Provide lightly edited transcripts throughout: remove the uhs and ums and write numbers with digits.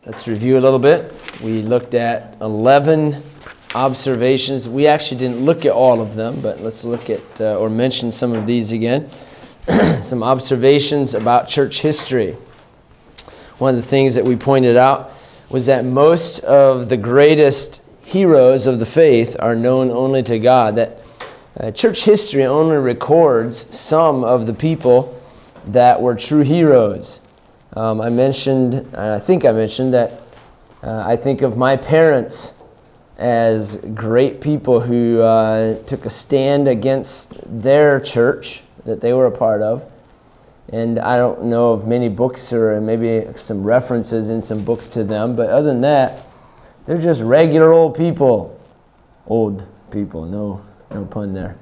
Let's review a little bit. We looked at 11 observations. We actually didn't look at all of them, but let's look at or mention some of these again. Some observations about church history. One of the things that we pointed out was that most of the greatest heroes of the faith are known only to God. That church history only records some of the people that were true heroes. I think I mentioned that I think of my parents as great people who took a stand against their church that they were a part of. And I don't know of many books or maybe some references in some books to them, but other than that, they're just regular old people. Old people, no pun there.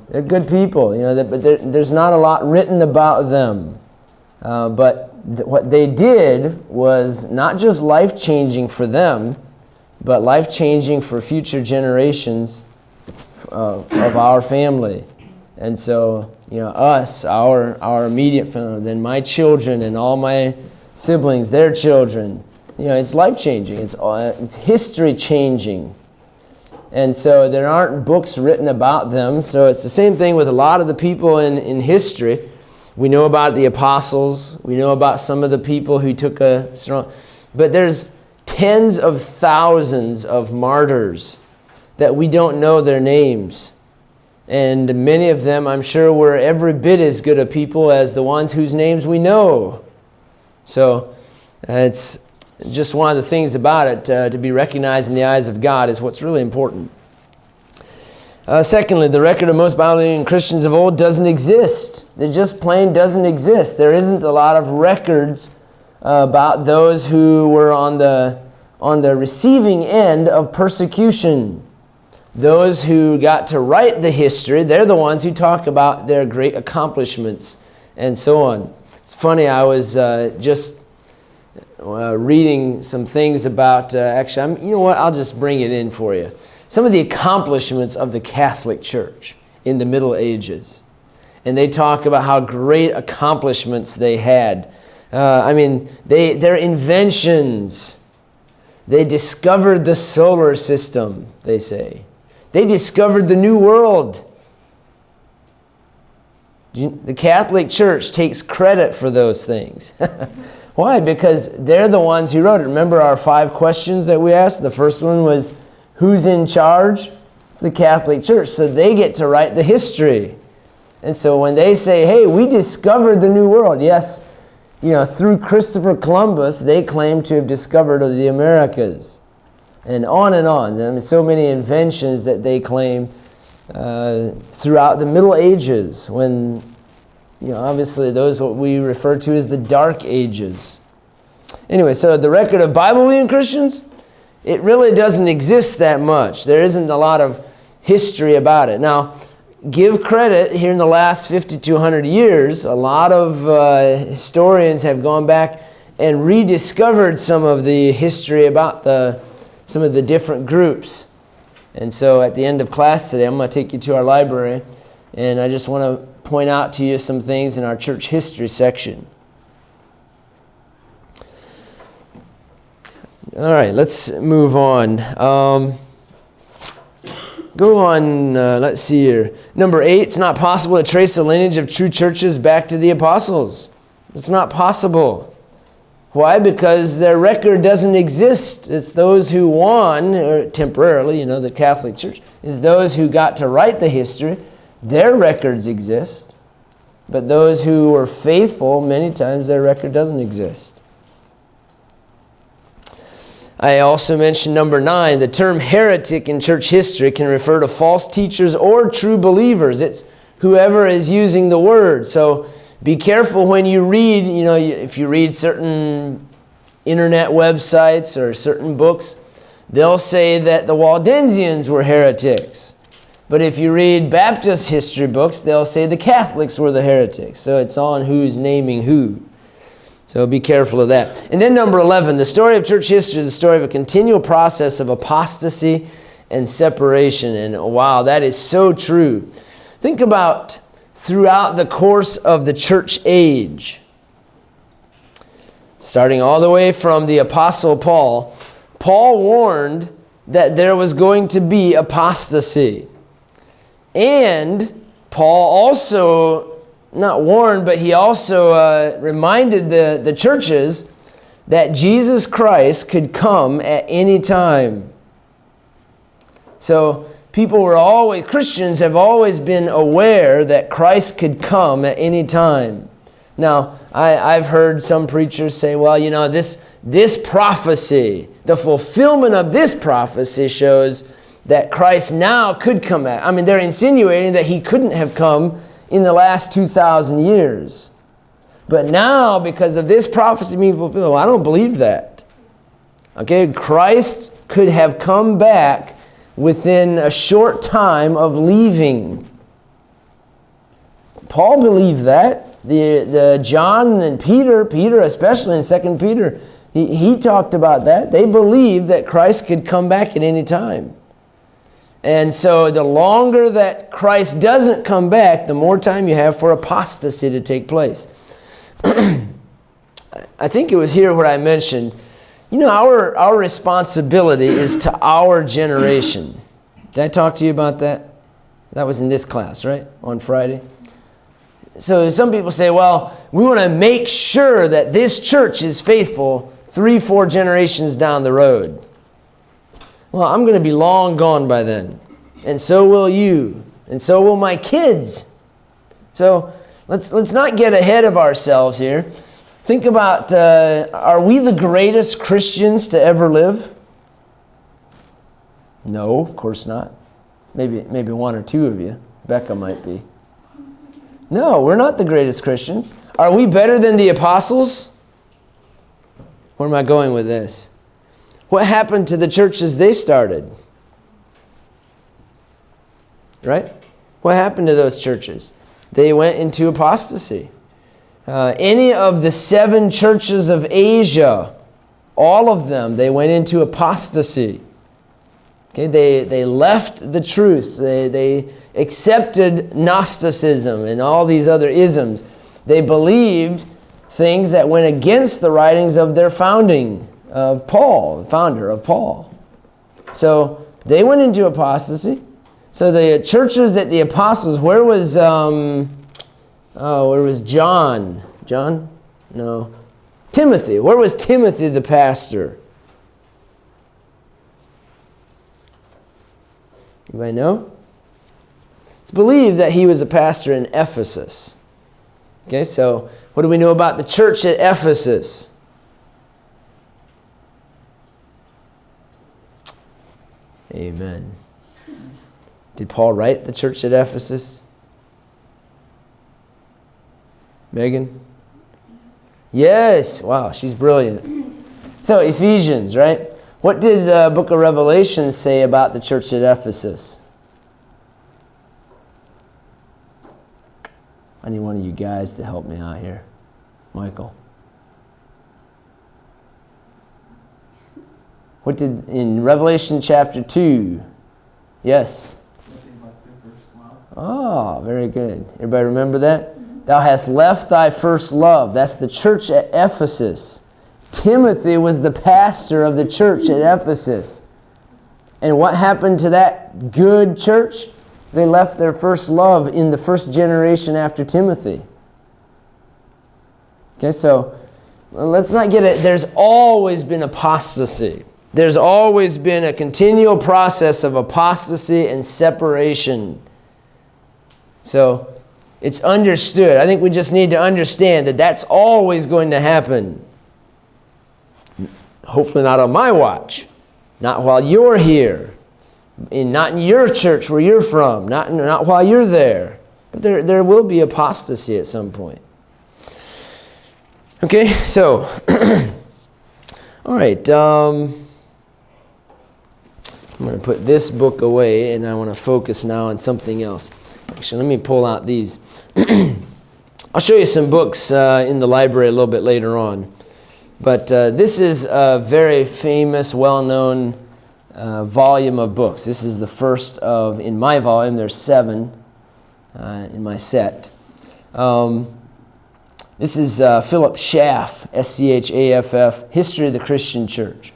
They're good people, but there's not a lot written about them. But what they did was not just life-changing for them, but life-changing for future generations of our family. And so, us, our immediate family, then my children and all my siblings, their children, it's life-changing. It's history-changing. And so there aren't books written about them. So it's the same thing with a lot of the people in history. We know about the apostles. We know about some of the people who took a strong... But there's tens of thousands of martyrs that we don't know their names. And many of them, I'm sure, were every bit as good a people as the ones whose names we know. So it's just one of the things about it, to be recognized in the eyes of God is what's really important. Secondly, the record of most Bible-believing Christians of old doesn't exist. It just plain doesn't exist. There isn't a lot of records about those who were on the receiving end of persecution. Those who got to write the history, they're the ones who talk about their great accomplishments and so on. It's funny, I was just reading some things about, I'll just bring it in for you. Some of the accomplishments of the Catholic Church in the Middle Ages. And they talk about how great accomplishments they had. Their inventions. They discovered the solar system, they say. They discovered the New World. The Catholic Church takes credit for those things. Why? Because they're the ones who wrote it. Remember our 5 questions that we asked? The first one was, who's in charge? It's the Catholic Church. So they get to write the history. And so when they say, hey, we discovered the New World. Yes, through Christopher Columbus, they claim to have discovered the Americas. And on and on. So many inventions that they claim throughout the Middle Ages when, obviously those what we refer to as the Dark Ages. Anyway, so the record of Bible-believing Christians, it really doesn't exist that much. There isn't a lot of history about it. Now, give credit, here in the last 50 to 100 years, a lot of historians have gone back and rediscovered some of the history about some of the different groups. And so at the end of class today, I'm going to take you to our library, and I just want to point out to you some things in our church history section. All right, let's move on. Go on, let's see here. Number 8, it's not possible to trace the lineage of true churches back to the apostles. It's not possible. Why? Because their record doesn't exist. It's those who won, temporarily, the Catholic Church, is those who got to write the history. Their records exist. But those who were faithful, many times their record doesn't exist. I also mentioned number 9, the term heretic in church history can refer to false teachers or true believers. It's whoever is using the word. So be careful when you read, if you read certain internet websites or certain books, they'll say that the Waldensians were heretics. But if you read Baptist history books, they'll say the Catholics were the heretics. So it's on who's naming who. So be careful of that. And then number 11, the story of church history is the story of a continual process of apostasy and separation. And wow, that is so true. Think about throughout the course of the church age. starting all the way from the Apostle Paul, Paul warned that there was going to be apostasy. And Paul also, not warned, but he also reminded the churches that Jesus Christ could come at any time. So Christians have always been aware that Christ could come at any time. Now, I've heard some preachers say, well, this prophecy, the fulfillment of this prophecy shows that Christ now could come back. I mean, they're insinuating that he couldn't have come in the last 2,000 years. But now, because of this prophecy being fulfilled, well, I don't believe that. Okay, Christ could have come back within a short time of leaving. Paul believed that. The John and Peter especially in 2 Peter, he talked about that. They believed that Christ could come back at any time. And so the longer that Christ doesn't come back, the more time you have for apostasy to take place. I think it was here where I mentioned, our responsibility is to our generation. Did I talk to you about that? That was in this class, right? On Friday. So some people say, well, we want to make sure that this church is faithful 3-4 generations down the road. Well, I'm going to be long gone by then. And so will you. And so will my kids. So let's not get ahead of ourselves here. Think about, are we the greatest Christians to ever live? No, of course not. Maybe one or two of you. Becca might be. No, we're not the greatest Christians. Are we better than the apostles? Where am I going with this? What happened to the churches they started? Right? What happened to those churches? They went into apostasy. Any of the 7 churches of Asia, all of them, they went into apostasy. Okay, they left the truth. They accepted Gnosticism and all these other isms. They believed things that went against the writings of their founder of Paul. So they went into apostasy. So the churches at the apostles, where was John? John? No. Timothy. Where was Timothy the pastor? Anybody know? It's believed that he was a pastor in Ephesus. Okay, so what do we know about the church at Ephesus? Amen. Did Paul write the church at Ephesus? Megan? Yes. Wow, she's brilliant. So Ephesians, right? What did the book of Revelation say about the church at Ephesus? I need one of you guys to help me out here. Michael. What did, in Revelation chapter 2? Yes. Oh, very good. Everybody remember that? Thou hast left thy first love. That's the church at Ephesus. Timothy was the pastor of the church at Ephesus. And what happened to that good church? They left their first love in the first generation after Timothy. Okay, so let's not get it. There's always been apostasy. There's always been a continual process of apostasy and separation. So it's understood. I think we just need to understand that that's always going to happen. Hopefully not on my watch. Not while you're here. Not in your church where you're from. Not while you're there. But there will be apostasy at some point. Okay, so all right. I'm going to put this book away, and I want to focus now on something else. Actually, let me pull out these. I'll show you some books in the library a little bit later on. But this is a very famous, well-known volume of books. This is the first of, in my volume, there's 7 in my set. This is Philip Schaff, S-C-H-A-F-F, History of the Christian Church.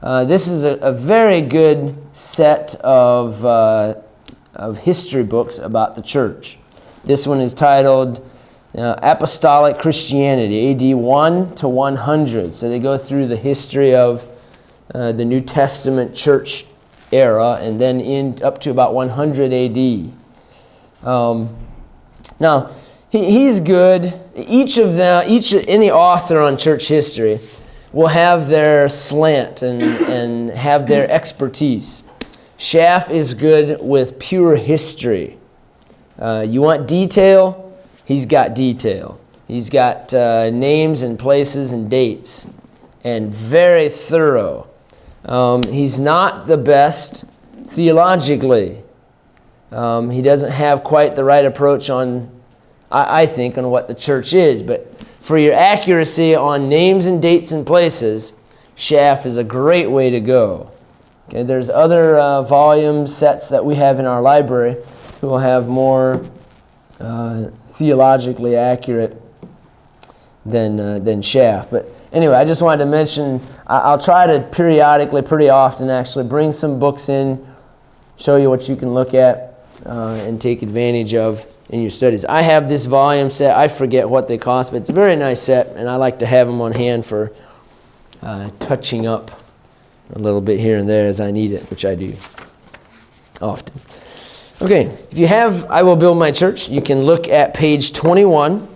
This is a very good set of history books about the church. This one is titled Apostolic Christianity, AD 1 to 100. So they go through the history of the New Testament church era and then up to about 100 AD. Now, he's good. Any author on church history will have their slant and have their expertise. Schaff is good with pure history. You want detail? He's got detail. He's got names and places and dates, and very thorough. He's not the best theologically. He doesn't have quite the right approach I think, on what the church is. But for your accuracy on names and dates and places, Schaff is a great way to go. Okay, there's other volume sets that we have in our library who will have more theologically accurate than Schaff. But anyway, I just wanted to mention, I'll try to periodically, pretty often actually, bring some books in, show you what you can look at and take advantage of in your studies. I have this volume set. I forget what they cost, but it's a very nice set, and I like to have them on hand for touching up a little bit here and there as I need it, which I do often. Okay, if you have I Will Build My Church, you can look at page 21.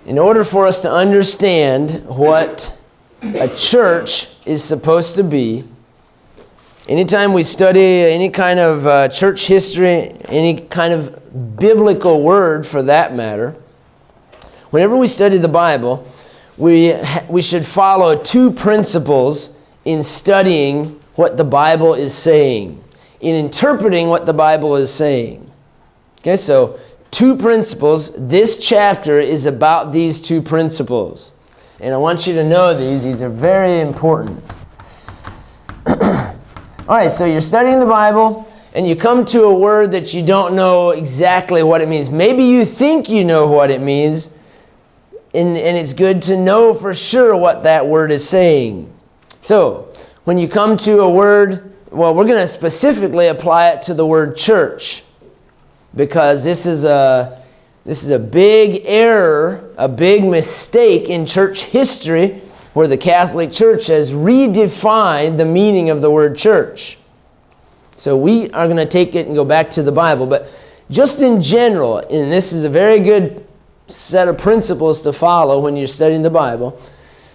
In order for us to understand what a church is supposed to be, anytime we study any kind of church history, any kind of biblical word for that matter, whenever we study the Bible, we should follow two principles in studying what the Bible is saying, in interpreting what the Bible is saying. Okay, so two principles. This chapter is about these two principles. And I want you to know these. These are very important. All right, so you're studying the Bible, and you come to a word that you don't know exactly what it means. Maybe you think you know what it means, and it's good to know for sure what that word is saying. So, when you come to a word, well, we're going to specifically apply it to the word church, because this is a big error, a big mistake in church history, where the Catholic Church has redefined the meaning of the word church. So we are going to take it and go back to the Bible. But just in general, and this is a very good set of principles to follow when you're studying the Bible.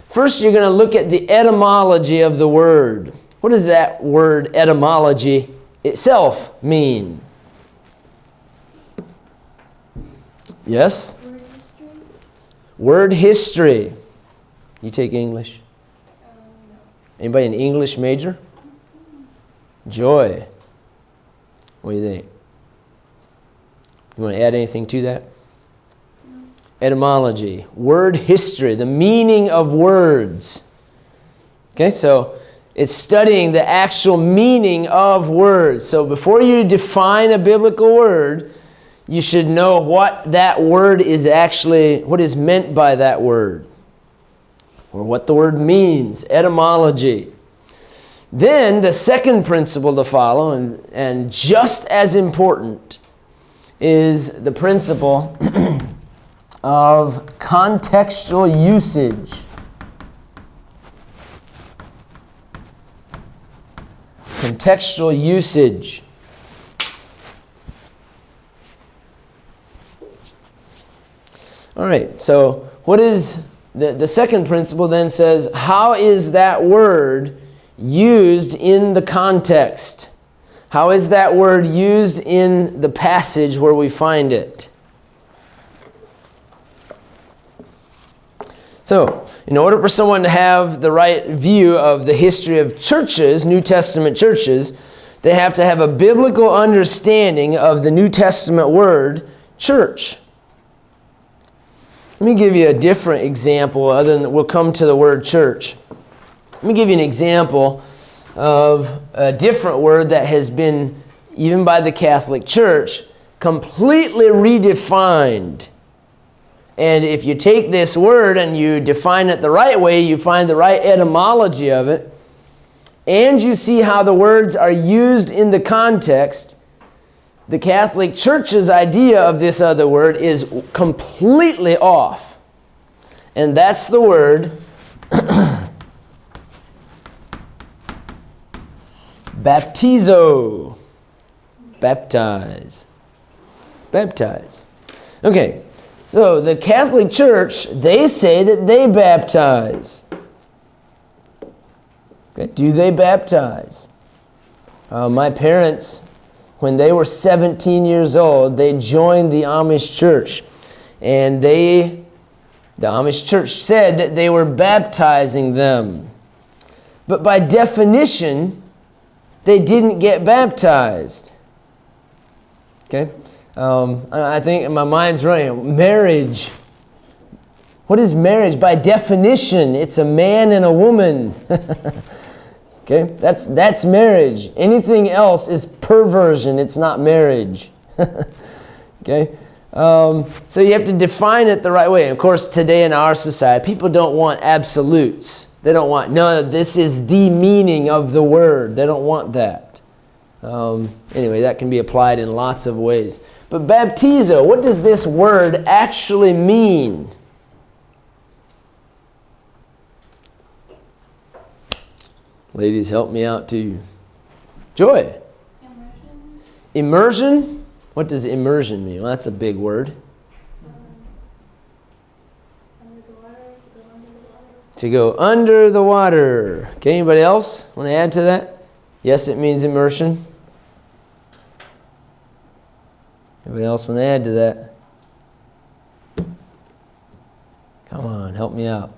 First, you're going to look at the etymology of the word. What does that word etymology itself mean? Yes? Word history. Word history. You take English? No. Anybody an English major? Joy. What do you think? You want to add anything to that? No. Etymology. Word history. The meaning of words. Okay, so it's studying the actual meaning of words. So before you define a biblical word, you should know what that word is actually, what is meant by that word, or what the word means, etymology. Then the second principle to follow, and just as important, is the principle of contextual usage. Contextual usage. All right, so what is the second principle then says, how is that word used in the context? How is that word used in the passage where we find it? So, in order for someone to have the right view of the history of churches, New Testament churches, they have to have a biblical understanding of the New Testament word, church. Let me give you a different example, other than we'll come to the word church. Let me give you an example of a different word that has been, even by the Catholic Church, completely redefined. And if you take this word and you define it the right way, you find the right etymology of it, and you see how the words are used in the context, the Catholic Church's idea of this other word is completely off. And that's the word baptizo. Baptize. Baptize. Okay, so the Catholic Church, they say that they baptize. Okay, do they baptize? My parents, when they were 17 years old, they joined the Amish church. And the Amish church said that they were baptizing them. But by definition, they didn't get baptized. Okay? I think my mind's running. Marriage. What is marriage? By definition, it's a man and a woman. Okay? That's marriage. Anything else is perversion. It's not marriage. Okay? So you have to define it the right way. Of course, today in our society, people don't want absolutes. They don't want, no, this is the meaning of the word. They don't want that. Anyway, that can be applied in lots of ways. But baptizo, what does this word actually mean? Ladies, help me out too. Joy. Immersion. Immersion? What does immersion mean? Well, that's a big word. Under the water. To go under the water. To go under the water. Okay, anybody else want to add to that? Yes, it means immersion. Anybody else want to add to that? Come on, help me out.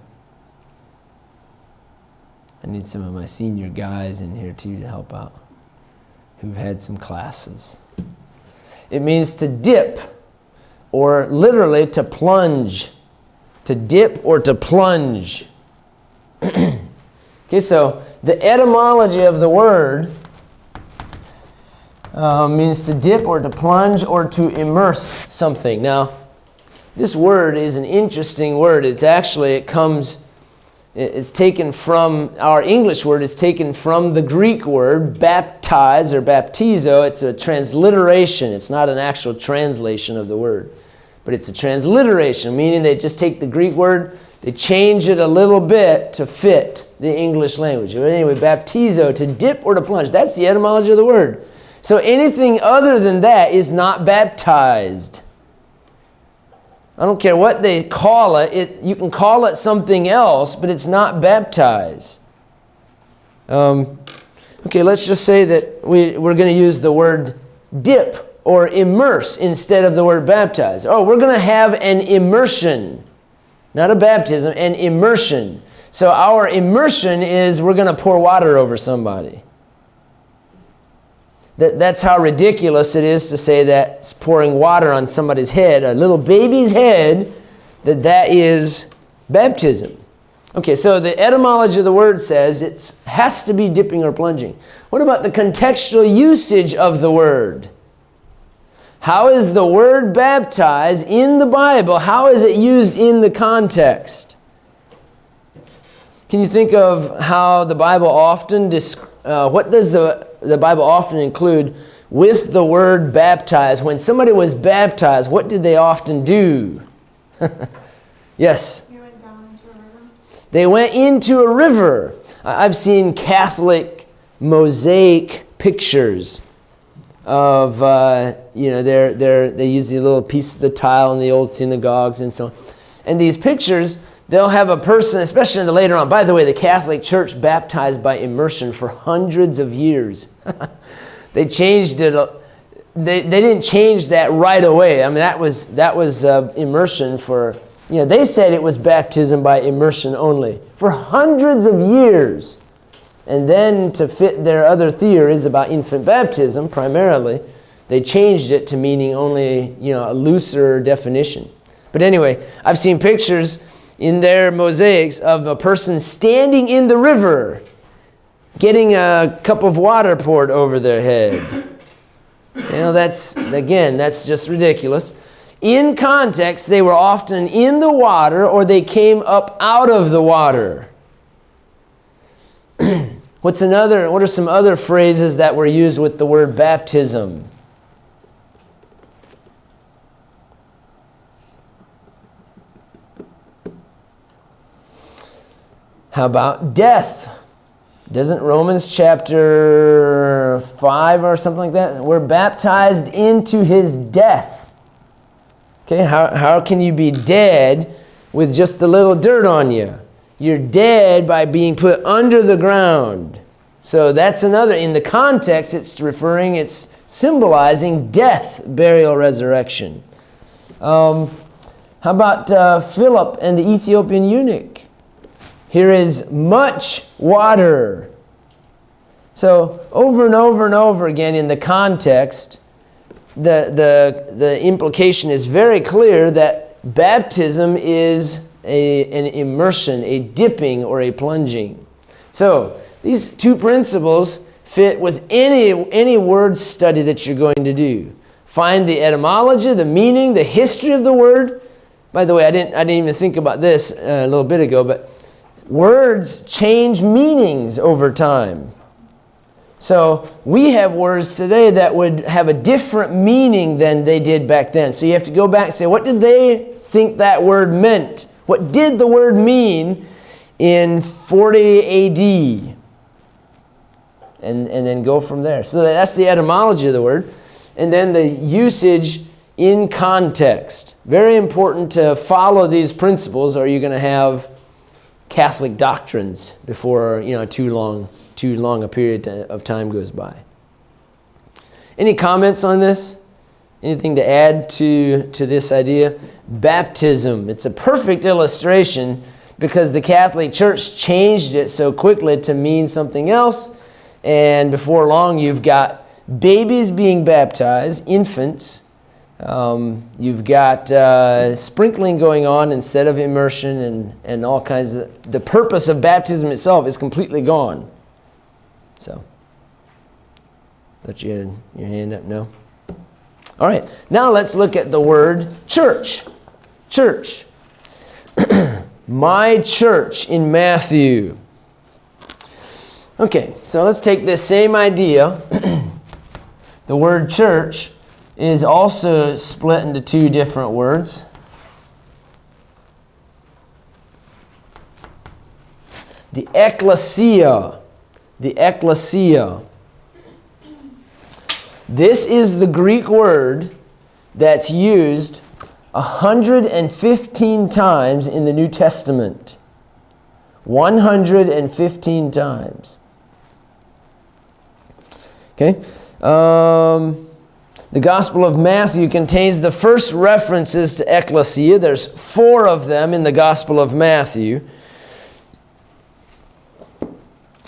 I need some of my senior guys in here too to help out, who've had some classes. It means to dip, or literally to plunge. To dip or to plunge. Okay, so the etymology of the word means to dip or to plunge or to immerse something. Now, this word is an interesting word. It's taken from, our English word is taken from the Greek word baptize or baptizo. It's a transliteration. It's not an actual translation of the word, but it's a transliteration, meaning they just take the Greek word, they change it a little bit to fit the English language. But anyway, baptizo, to dip or to plunge. That's the etymology of the word. So anything other than that is not baptized. I don't care what they call it. You can call it something else, but it's not baptized. Okay, let's just say that we're going to use the word dip or immerse instead of the word baptize. Oh, we're going to have an immersion. Not a baptism, an immersion. So our immersion is we're going to pour water over somebody. That's how ridiculous it is to say that it's pouring water on somebody's head, a little baby's head, that is baptism. Okay, so the etymology of the word says it has to be dipping or plunging. What about the contextual usage of the word? How is the word baptize in the Bible? How is it used in the context? Can you think of how the Bible often, what does the Bible often include with the word baptize? When somebody was baptized, what did they often do? Yes? They went down into a river. They went into a river. I've seen Catholic mosaic pictures of, they use these little pieces of tile in the old synagogues and so on. And these pictures, they'll have a person, especially later on. By the way, the Catholic Church baptized by immersion for hundreds of years. They changed it. They didn't change that right away. I mean, that was immersion for, they said it was baptism by immersion only for hundreds of years. And then to fit their other theories about infant baptism, primarily, they changed it to meaning only, a looser definition. But anyway, I've seen pictures in their mosaics of a person standing in the river getting a cup of water poured over their head. That's just ridiculous. In context, they were often in the water or they came up out of the water. What are some other phrases that were used with the word baptism? How about death? Doesn't Romans chapter 5 or something like that? We're baptized into his death. Okay, how can you be dead with just a little dirt on you? You're dead by being put under the ground. So that's another, in the context, it's symbolizing death, burial, resurrection. How about Philip and the Ethiopian eunuch? Here is much water. So over and over and over again in the context, the implication is very clear that baptism is an immersion, a dipping or a plunging. So these two principles fit with any word study that you're going to do. Find the etymology, the meaning, the history of the word. By the way, I didn't even think about this a little bit ago, but words change meanings over time. So we have words today that would have a different meaning than they did back then. So you have to go back and say, what did they think that word meant? What did the word mean in 40 AD? And then go from there. So that's the etymology of the word. And then the usage in context. Very important to follow these principles or you're going to have Catholic doctrines before too long a period of time goes by. Any comments on this? Anything to add to this idea? Baptism. It's a perfect illustration because the Catholic Church changed it so quickly to mean something else. And before long, you've got babies being baptized, infants. You've got sprinkling going on instead of immersion and all kinds of... The purpose of baptism itself is completely gone. So, thought you had your hand up? No? All right, now let's look at the word church. Church. My church in Matthew. Okay, so let's take this same idea. The word church is also split into two different words. The ecclesia. The ecclesia. This is the Greek word that's used 115 times in the New Testament. 115 times. Okay? The Gospel of Matthew contains the first references to ecclesia. There's 4 of them in the Gospel of Matthew.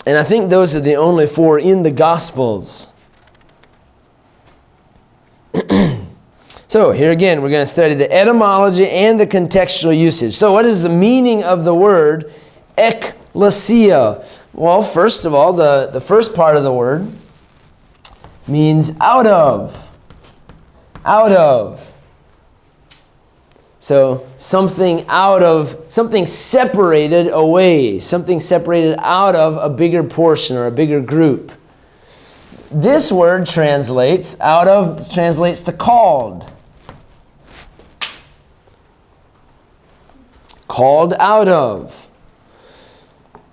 And I think those are the only 4 in the Gospels. So here again, we're going to study the etymology and the contextual usage. So what is the meaning of the word ecclesia? Well, first of all, the first part of the word means out of. Out of. So something out of, something separated away, something separated out of a bigger portion or a bigger group. This word translates to called. Called out of.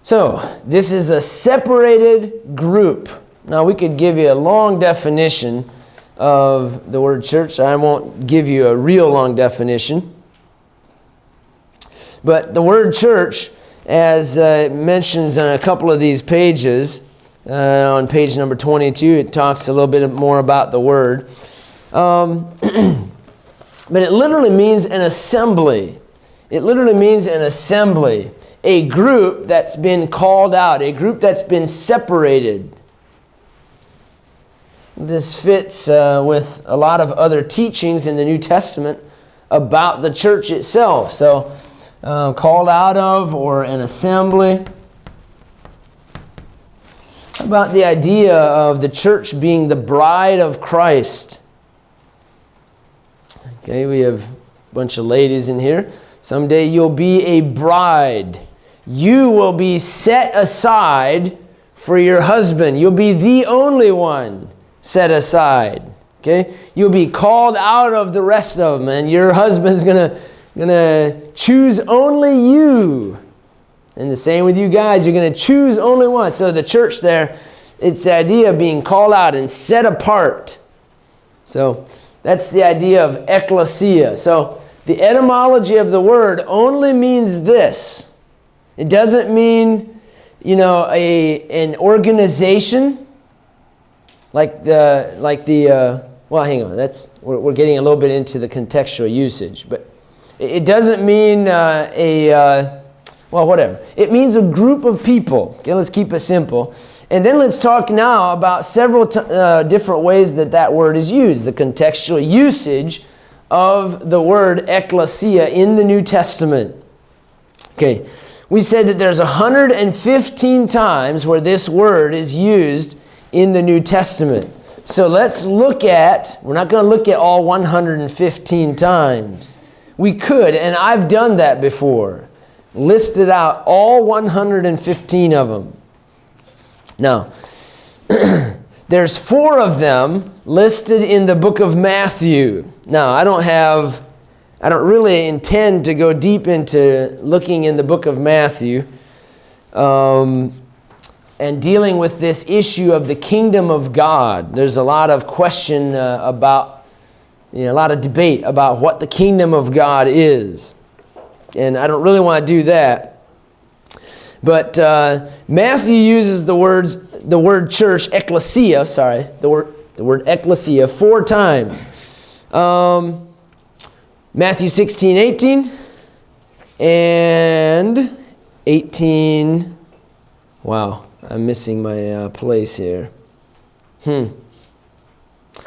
So this is a separated group. Now we could give you a long definition of the word church. I won't give you a real long definition. But the word church, as it mentions on a couple of these pages, on page number 22, it talks a little bit more about the word. But it literally means an assembly. It literally means an assembly. A group that's been called out. A group that's been separated. This fits with a lot of other teachings in the New Testament about the church itself. So, called out of or an assembly. about the idea of the church being the bride of Christ. Okay, we have a bunch of ladies in here. Someday you'll be a bride. You will be set aside for your husband. You'll be the only one set aside. Okay? You'll be called out of the rest of them, and your husband's gonna choose only you. And the same with you guys, you're gonna choose only one. So the church there, it's the idea of being called out and set apart. So that's the idea of ecclesia. So the etymology of the word only means this. It doesn't mean, an organization like the well, hang on. We're getting a little bit into the contextual usage, but it doesn't mean whatever. It means a group of people. Okay, let's keep it simple. And then let's talk now about several different ways that word is used. The contextual usage of the word ecclesia in the New Testament. Okay, we said that there's 115 times where this word is used in the New Testament. So let's look at, we're not going to look at all 115 times. We could, and I've done that before. Listed out all 115 of them. Now, there's 4 of them listed in the book of Matthew. Now, I don't really intend to go deep into looking in the book of Matthew and dealing with this issue of the kingdom of God. There's a lot of question about, a lot of debate about what the kingdom of God is. And I don't really want to do that. But Matthew uses the word church, ecclesia, the word ecclesia 4 times. Matthew 16:18 and 18. Wow, I'm missing my place here. I'm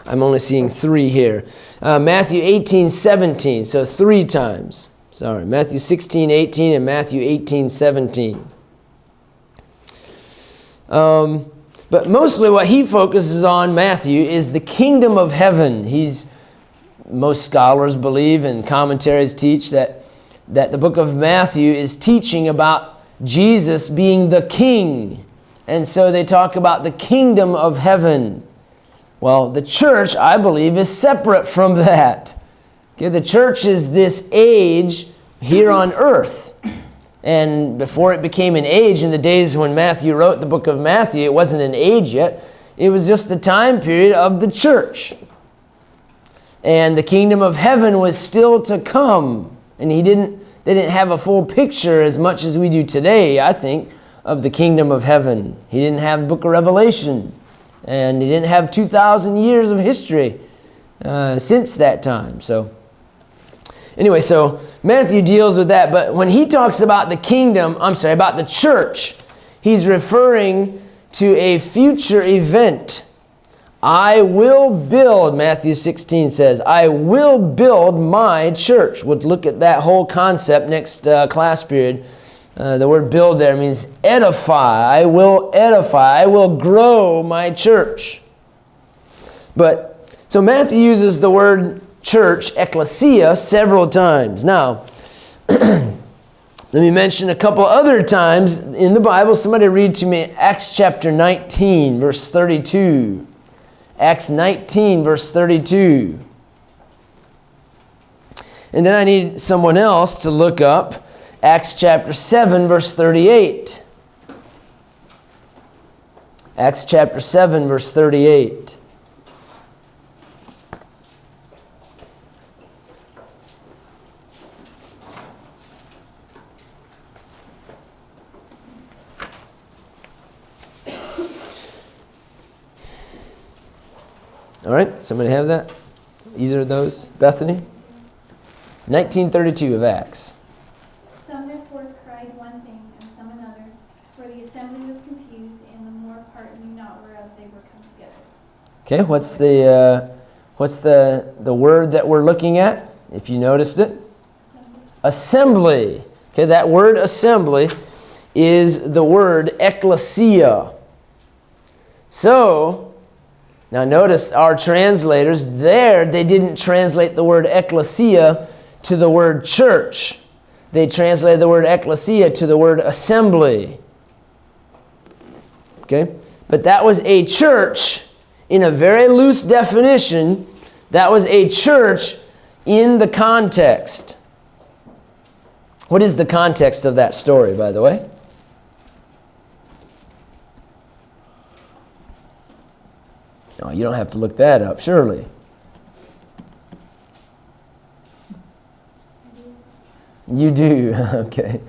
only seeing 3 here. Matthew 18:17, so 3 times. Sorry, Matthew 16:18 and Matthew 18:17. But mostly what he focuses on, Matthew, is the kingdom of heaven. Most scholars believe and commentaries teach that the book of Matthew is teaching about Jesus being the king. And so they talk about the kingdom of heaven. Well, the church, I believe, is separate from that. Okay, the church is this age here on earth. And before it became an age, in the days when Matthew wrote the book of Matthew, it wasn't an age yet. It was just the time period of the church. And the kingdom of heaven was still to come. And they didn't have a full picture as much as we do today, I think, of the kingdom of heaven. He didn't have the book of Revelation. And he didn't have 2,000 years of history since that time. So anyway, so Matthew deals with that. But when he talks about about the church, he's referring to a future event. I will build, Matthew 16 says, I will build my church. We'll look at that whole concept next class period. The word build there means edify. I will edify. I will grow my church. So Matthew uses the word church, ecclesia, several times. Now, let me mention a couple other times in the Bible. Somebody read to me Acts chapter 19, verse 32. Acts 19, verse 32. And then I need someone else to look up Acts chapter 7, verse 38. Acts chapter 7, verse 38. All right, somebody have that? Either of those? Bethany? 1932 of Acts. Some therefore cried one thing, and some another, for the assembly was confused, and the more part knew not whereof they were come together. Okay, what's the word that we're looking at, if you noticed it? Assembly. Okay, that word assembly is the word ecclesia. So, now notice our translators there, they didn't translate the word ecclesia to the word church. They translated the word ecclesia to the word assembly. Okay? But that was a church in a very loose definition. That was a church in the context. What is the context of that story, by the way? No, you don't have to look that up, surely. You do, okay.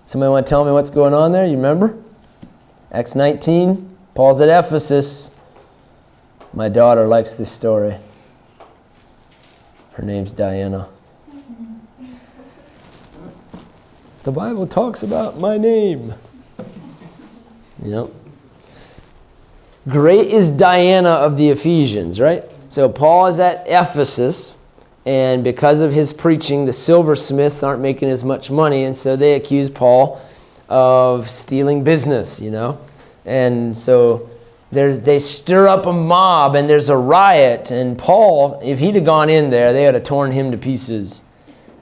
Somebody want to tell me what's going on there? You remember? Acts 19, Paul's at Ephesus. My daughter likes this story. Her name's Diana. The Bible talks about my name. Yep. Great is Diana of the Ephesians, right? So Paul is at Ephesus, and because of his preaching, the silversmiths aren't making as much money, and so they accuse Paul of stealing business, And so they stir up a mob, and there's a riot, and Paul, if he'd have gone in there, they would have torn him to pieces.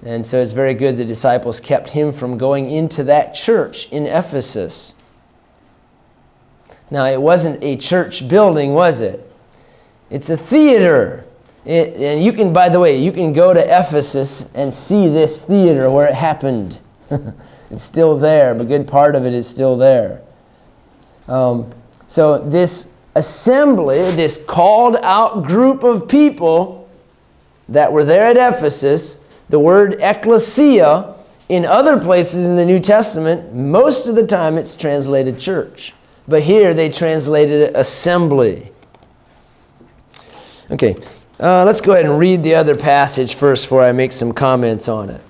And so it's very good the disciples kept him from going into that church in Ephesus. Now, it wasn't a church building, was it? It's a theater. And you can, by the way, you can go to Ephesus and see this theater where it happened. It's still there. A good part of it is still there. So this assembly, this called out group of people that were there at Ephesus, the word ecclesia, in other places in the New Testament, most of the time it's translated church. But here they translated it assembly. Okay, let's go ahead and read the other passage first before I make some comments on it.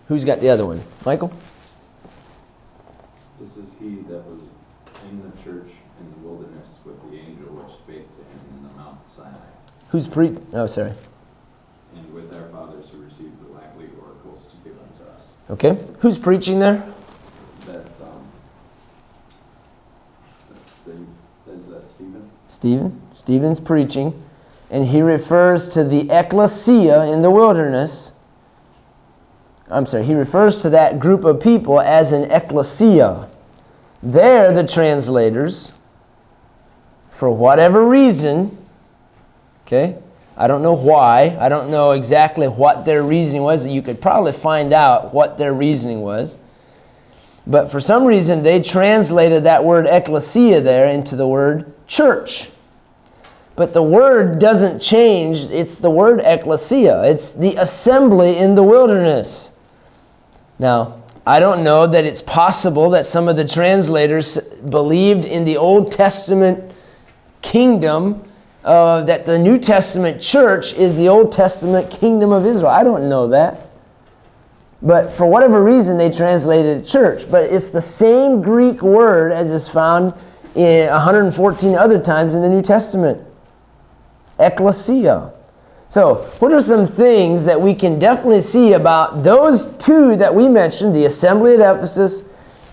Who's got the other one? Michael? This is he that was in the church in the wilderness with the angel which spake to him in the Mount Sinai. Who's Oh, sorry. And with our fathers who received the lively oracles to give unto us. Okay. Who's preaching there? Is that Stephen? Stephen's preaching. And he refers to the ecclesia in the wilderness. He refers to that group of people as an ecclesia. They're the translators, for whatever reason, okay? I don't know why. I don't know exactly what their reasoning was. You could probably find out what their reasoning was. But for some reason, they translated that word ecclesia there into the word church. But the word doesn't change. It's the word ecclesia. It's the assembly in the wilderness. Now, I don't know that it's possible that some of the translators believed in the Old Testament kingdom, that the New Testament church is the Old Testament kingdom of Israel. I don't know that. But for whatever reason, they translated it church. But it's the same Greek word as is found in 114 other times in the New Testament. Ecclesia. So, what are some things that we can definitely see about those two that we mentioned, the assembly at Ephesus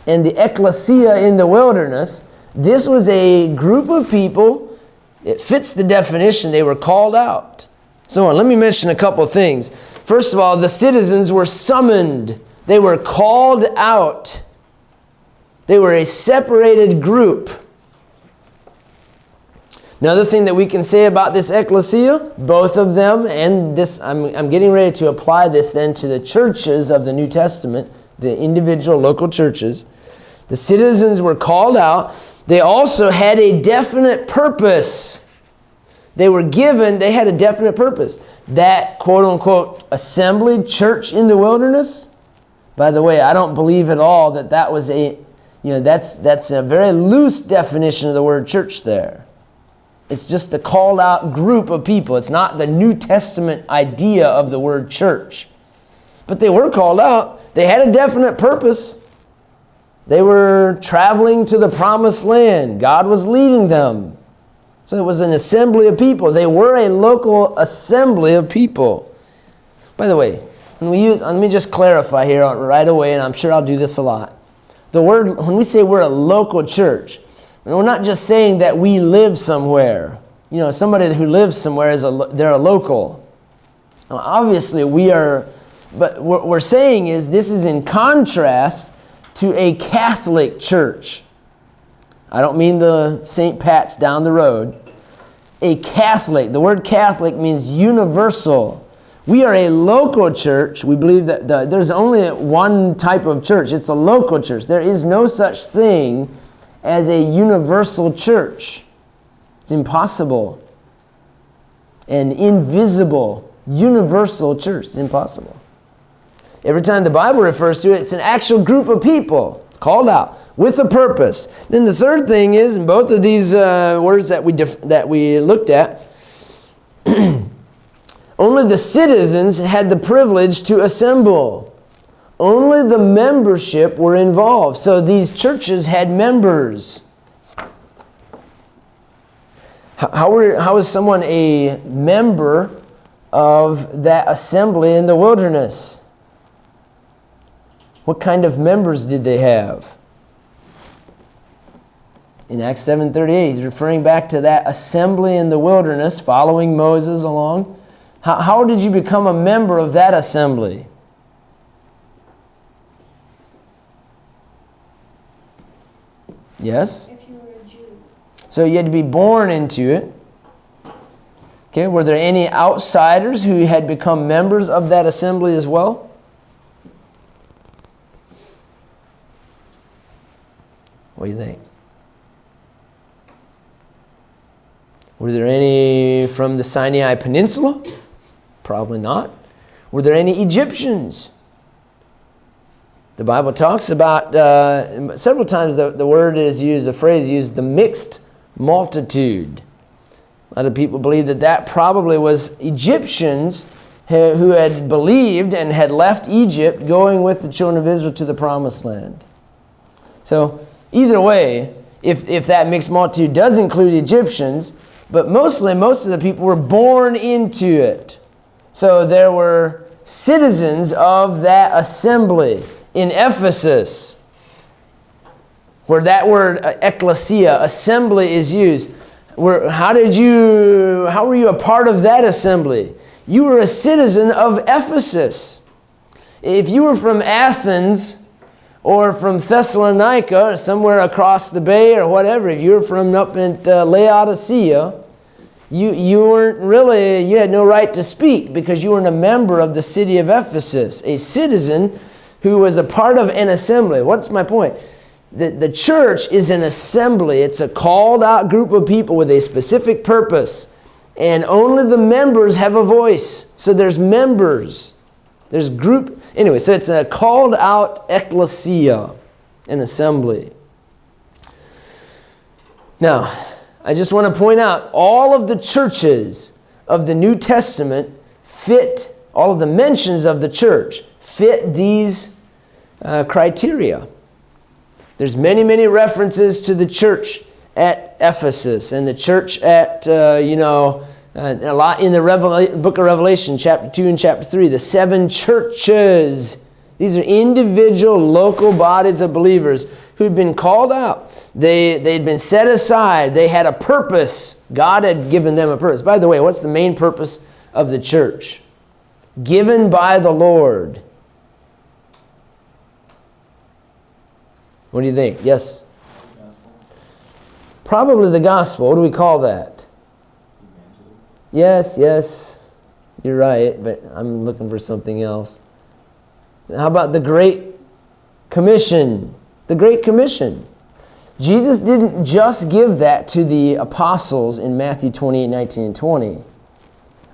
and the ecclesia in the wilderness? This was a group of people. It fits the definition. They were called out. So let me mention a couple of things. First of all, the citizens were summoned. They were called out. They were a separated group. Another thing that we can say about this ecclesia, both of them, and this, I'm getting ready to apply this then to the churches of the New Testament, the individual local churches. The citizens were called out. They also had a definite purpose. They had a definite purpose. That quote-unquote assembly church in the wilderness, by the way, I don't believe at all that was that's a very loose definition of the word church there. It's just the called out group of people. It's not the New Testament idea of the word church. But they were called out. They had a definite purpose. They were traveling to the promised land. God was leading them. So it was an assembly of people. They were a local assembly of people. By the way, let me just clarify here right away, and I'm sure I'll do this a lot. When we say we're a local church, We're not just saying that we live somewhere. You know, somebody who lives somewhere, they're a local. Now, obviously, we are, but what we're saying is this is in contrast to a Catholic church. I don't mean the St. Pat's down the road. A Catholic, the word Catholic means universal. We are a local church. We believe that there's only one type of church. It's a local church. There is no such thing as a universal church. It's impossible. An invisible, universal church. It's impossible. Every time the Bible refers to it, it's an actual group of people called out with a purpose. Then the third thing is, in both of these words that we looked at, only the citizens had the privilege to assemble. Only the membership were involved. So these churches had members. How is someone a member of that assembly in the wilderness? What kind of members did they have? In Acts 7:38, he's referring back to that assembly in the wilderness, following Moses along. How did you become a member of that assembly? Yes? If you were a Jew. So you had to be born into it. Okay, were there any outsiders who had become members of that assembly as well? What do you think? Were there any from the Sinai Peninsula? Probably not. Were there any Egyptians? The Bible talks about, several times the word is used, the phrase is used, the mixed multitude. A lot of people believe that probably was Egyptians who had believed and had left Egypt going with the children of Israel to the promised land. So either way, if that mixed multitude does include Egyptians, but most of the people were born into it. So there were citizens of that assembly in Ephesus, where that word ecclesia, assembly, is used. How were you a part of that assembly? You were a citizen of Ephesus. If you were from Athens or from Thessalonica or somewhere across the bay or whatever, if you were from up in Laodicea, you had no right to speak because you weren't a member of the city of Ephesus, a citizen who was a part of an assembly. What's my point? The church is an assembly. It's a called out group of people with a specific purpose. And only the members have a voice. So there's members. There's group. Anyway, so it's a called out ecclesia, an assembly. Now, I just want to point out all of the churches of the New Testament fit, all of the mentions of the church fit these criteria. There's many references to the church at Ephesus and the church at, a lot in the book of Revelation, chapter 2 and chapter 3, the 7 churches. These are individual local bodies of believers who'd been called out. They'd been set aside. They had a purpose. God had given them a purpose. By the way, what's the main purpose of the church? Given by the Lord. What do you think? Yes? Gospel. Probably the gospel. What do we call that? Yes. You're right, but I'm looking for something else. How about the Great Commission? The Great Commission. Jesus didn't just give that to the apostles in Matthew 28:19 and 20.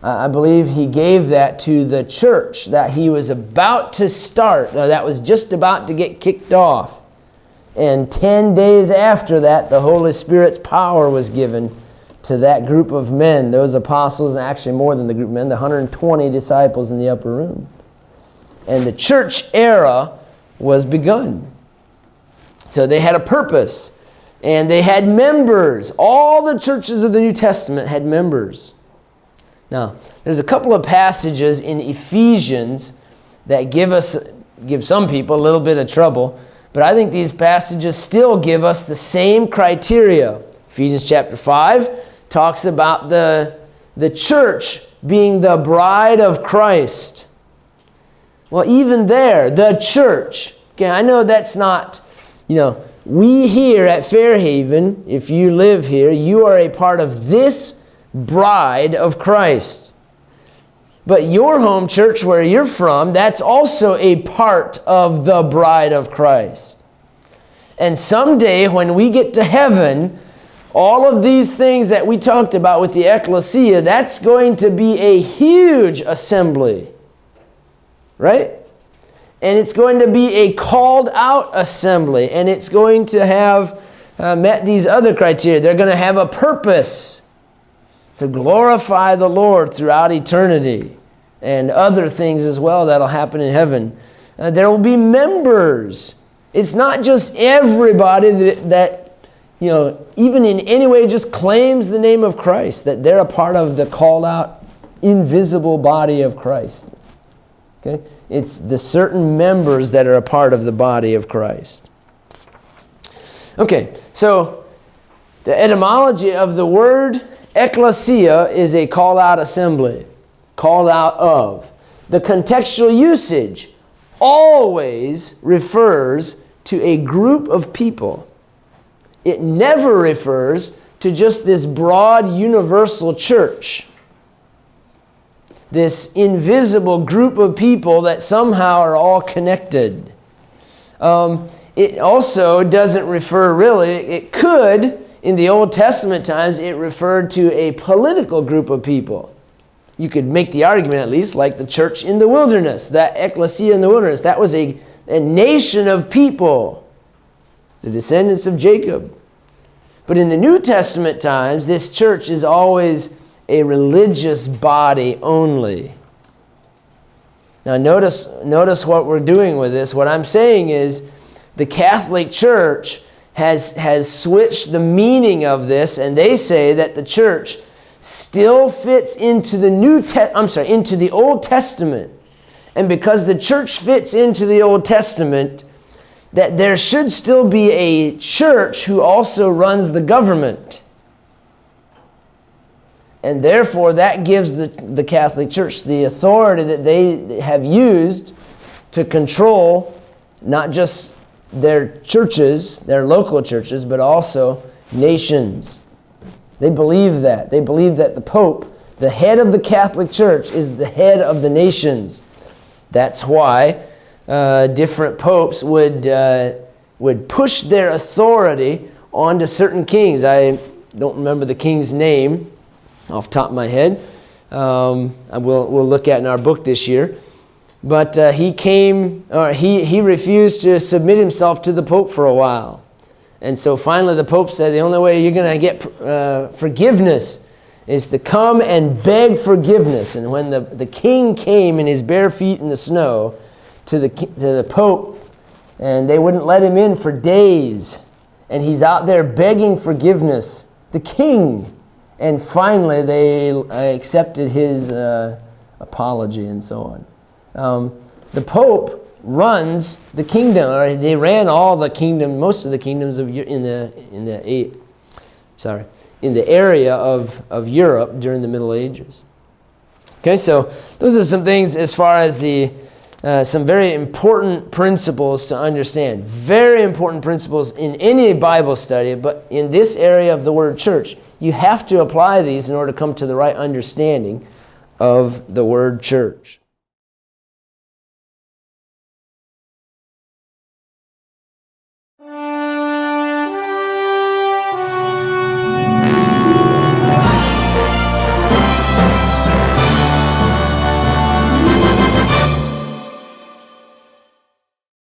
I believe he gave that to the church that he was about to start, that was just about to get kicked off. And 10 days after that, the Holy Spirit's power was given to that group of men, those apostles, and actually more than the group of men, the 120 disciples in the upper room. And the church era was begun. So they had a purpose. And they had members. All the churches of the New Testament had members. Now, there's a couple of passages in Ephesians that give some people a little bit of trouble. But I think these passages still give us the same criteria. Ephesians chapter 5 talks about the church being the bride of Christ. Well, even there, the church. Okay, I know that's not, we here at Fairhaven, if you live here, you are a part of this bride of Christ. But your home church where you're from, that's also a part of the bride of Christ. And someday when we get to heaven, all of these things that we talked about with the ecclesia, that's going to be a huge assembly. Right? And it's going to be a called out assembly. And it's going to have met these other criteria. They're going to have a purpose to glorify the Lord throughout eternity. And other things as well that'll happen in heaven. There will be members. It's not just everybody that even in any way just claims the name of Christ, that they're a part of the called out, invisible body of Christ. Okay? It's the certain members that are a part of the body of Christ. Okay, so the etymology of the word ecclesia is a called out assembly, called out of. The contextual usage always refers to a group of people. It never refers to just this broad universal church. This invisible group of people that somehow are all connected. It also doesn't refer really, it could, in the Old Testament times, it referred to a political group of people. You could make the argument at least like the church in the wilderness, that ecclesia in the wilderness. That was a nation of people, the descendants of Jacob. But in the New Testament times, this church is always a religious body only. Now notice what we're doing with this. What I'm saying is the Catholic Church has switched the meaning of this, and they say that the church still fits into into the Old Testament. And because the church fits into the Old Testament, that there should still be a church who also runs the government. And therefore, that gives the Catholic Church the authority that they have used to control not just their churches, their local churches, but also nations. They believe that. They believe that the Pope, the head of the Catholic Church, is the head of the nations. That's why different popes would push their authority onto certain kings. I don't remember the king's name off the top of my head. We'll look at in our book this year. But he refused to submit himself to the Pope for a while. And so finally the Pope said the only way you're going to get forgiveness is to come and beg forgiveness. And when the king came in his bare feet in the snow to the Pope, and they wouldn't let him in for days, and he's out there begging forgiveness, the king. And finally they accepted his apology and so on. The Pope runs the kingdom, or they ran all the kingdom, most of the kingdoms in the area of Europe during the Middle Ages. Okay, so those are some things as far as some very important principles to understand. Very important principles in any Bible study, but in this area of the word church, you have to apply these in order to come to the right understanding of the word church.